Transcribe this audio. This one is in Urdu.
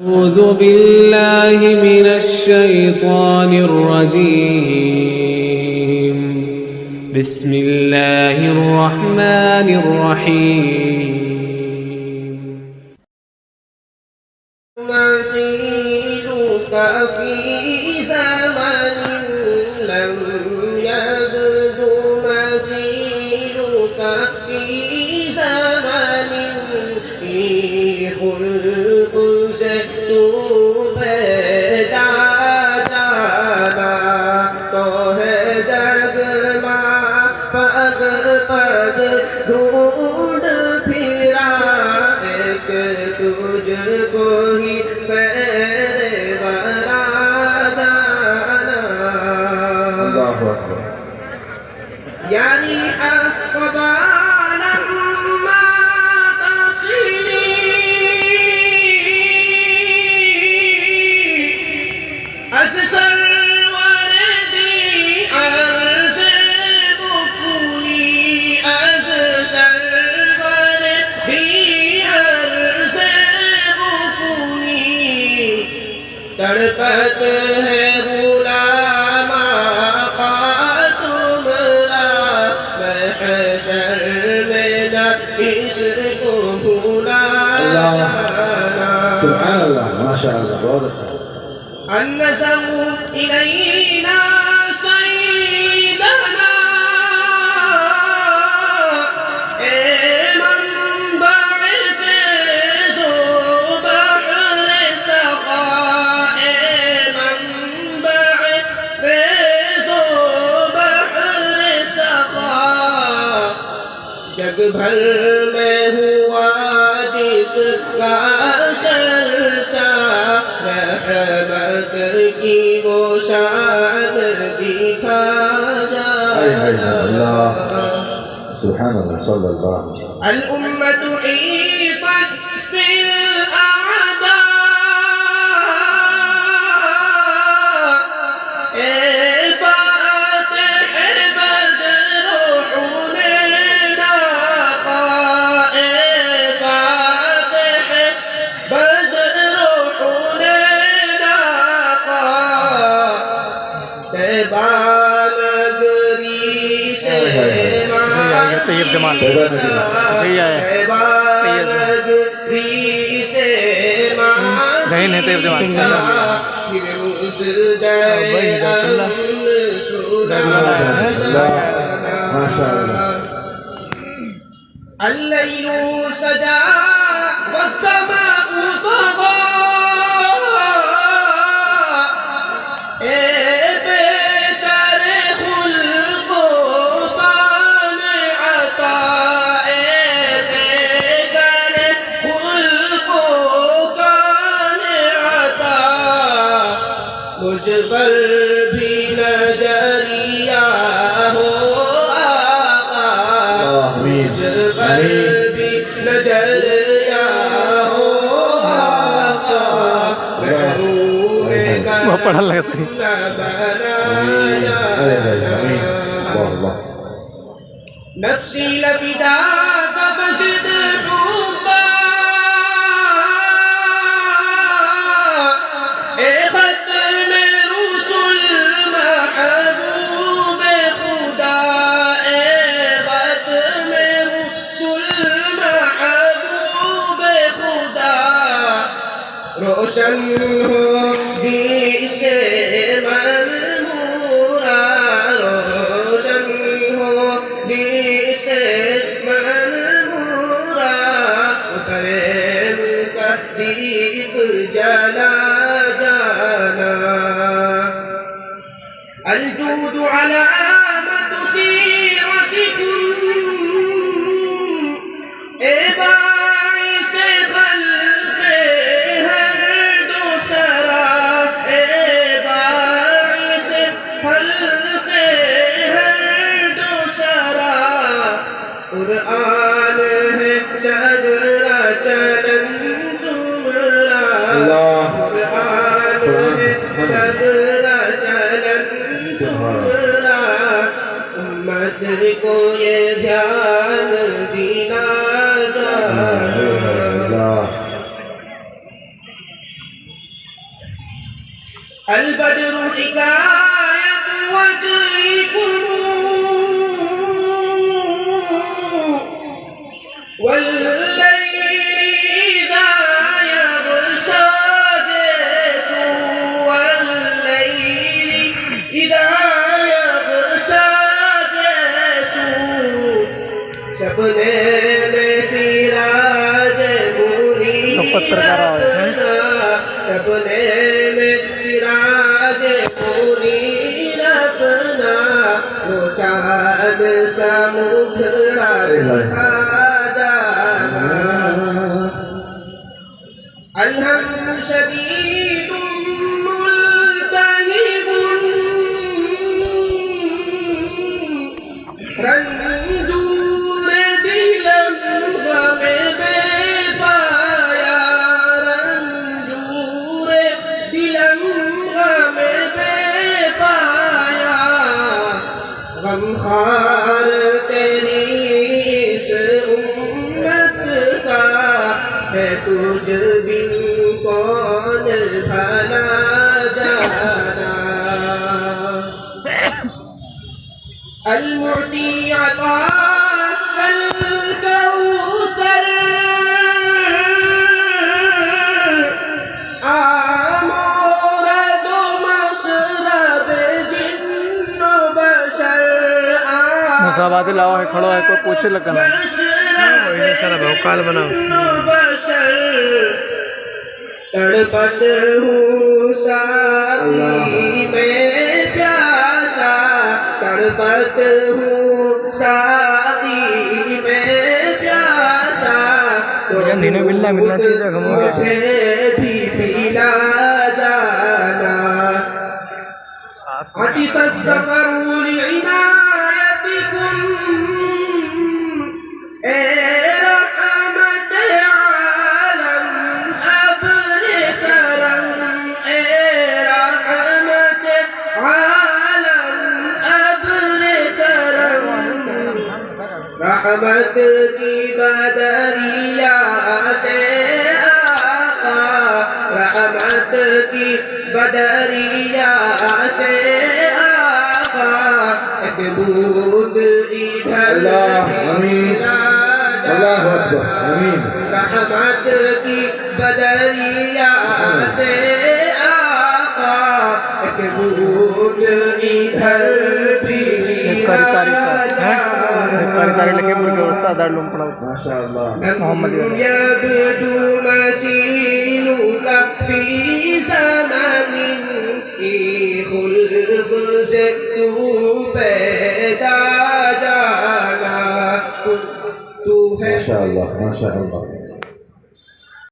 أعوذ بالله من الشيطان الرجيم بسم الله الرحمن الرحيم مزيدك في زمن لم يبد مزيدك في زمن في خلق تو پیدا جانا تو ہے جگ ماں پد پد ڈھونڈ پھرا ایک تجھ کو ہی میرے برا جانا اللہ اکبر یعنی تڑپت ہے غلام آقا تمہارا محشر میں نہ اس کو بھولا جانا سبحان اللہ ماشاء اللہ بہت اچھا النسب إلينا سيدنا منبع فیض و بحر سخا منبع فیض و بحر سخا جگ بھر میں ہوا جس کا چرچا رحمت کی وہ شان دکھا جائے اللہ سبحان اللہ صلی اللہ علیہ وسلم الأمة عيطت في الأعداء فاتح بدر حنينا فاتح بدر حنينا نگری سے طیب جمال نگری سے ذہن ہے طیب جمال ماشاء اللہ اللیل سجا والسماء طغى مجھ پر بھی نظریہ ہو آقا مجھ پر بھی نظریہ ہو آقا محروم کا وہ پڑھا لگتا ہے نہ بنایا نفسی لفدا کا بسد ڈوبا اے ختم رسول محبوب خدا اے ختم رسول محبوب خدا روشن ہو جیسے منمورا روشن ہو جیسے منمورا کریم کا دیپ جلا جانا الجود علامة سیرتکم اے باعث خلق ہر دو سرا اے باعث خلق ہر دو سرا قرآن ہے شجرہ چلن تمہارا قرآن ہے شجرہ چلن تمہارا البدر حكاية وجهكم والليل إذا يغشى جسو والليل إذا يغشى جسو سپنے میں سراج منیر اپنا سپنے میں سراج منیر اپنا وہ چاند سا مکھڑا دکھا جانا الہم شدید ملتہب رنجور دلم غم بے پایا رنجور دلم غم بے پایا غم خار تیری اس امت کا ہے تجھ بن کون بھلا جانا المعطی عطا الکوثر آمورد و مشرب جن و بشر مساوات لاؤ ہے کھڑو ہے کوئی پوچھے لگا نا یہ سارا بھوکال بناؤ تڑپت ہوں ساتھی میں پیاسا تڑپت ہوں ساتھی میں پیاسا دینوں ملنا چاہیے مجھے بھی پلا جانا عطس السفر لعنایتکم اے رحمت عالم ابر کرم اے رحمت عالم ابر کرم رحمت کی بدریہ سے آقا رحمت کی بدریہ سے آقا ایک بود ادھر اللہ امین اللہ اکبر امین رحمت کی بدریہ سے آقا ایک بود ادھر بھی تاریخ لگے مجھے استاد علوم پڑھاؤ ماشاء اللہ محمد يبدو مسيلك في زمن کی خلق سے تو پیدا جانا تو ہے ماشاء اللہ ماشاء اللہ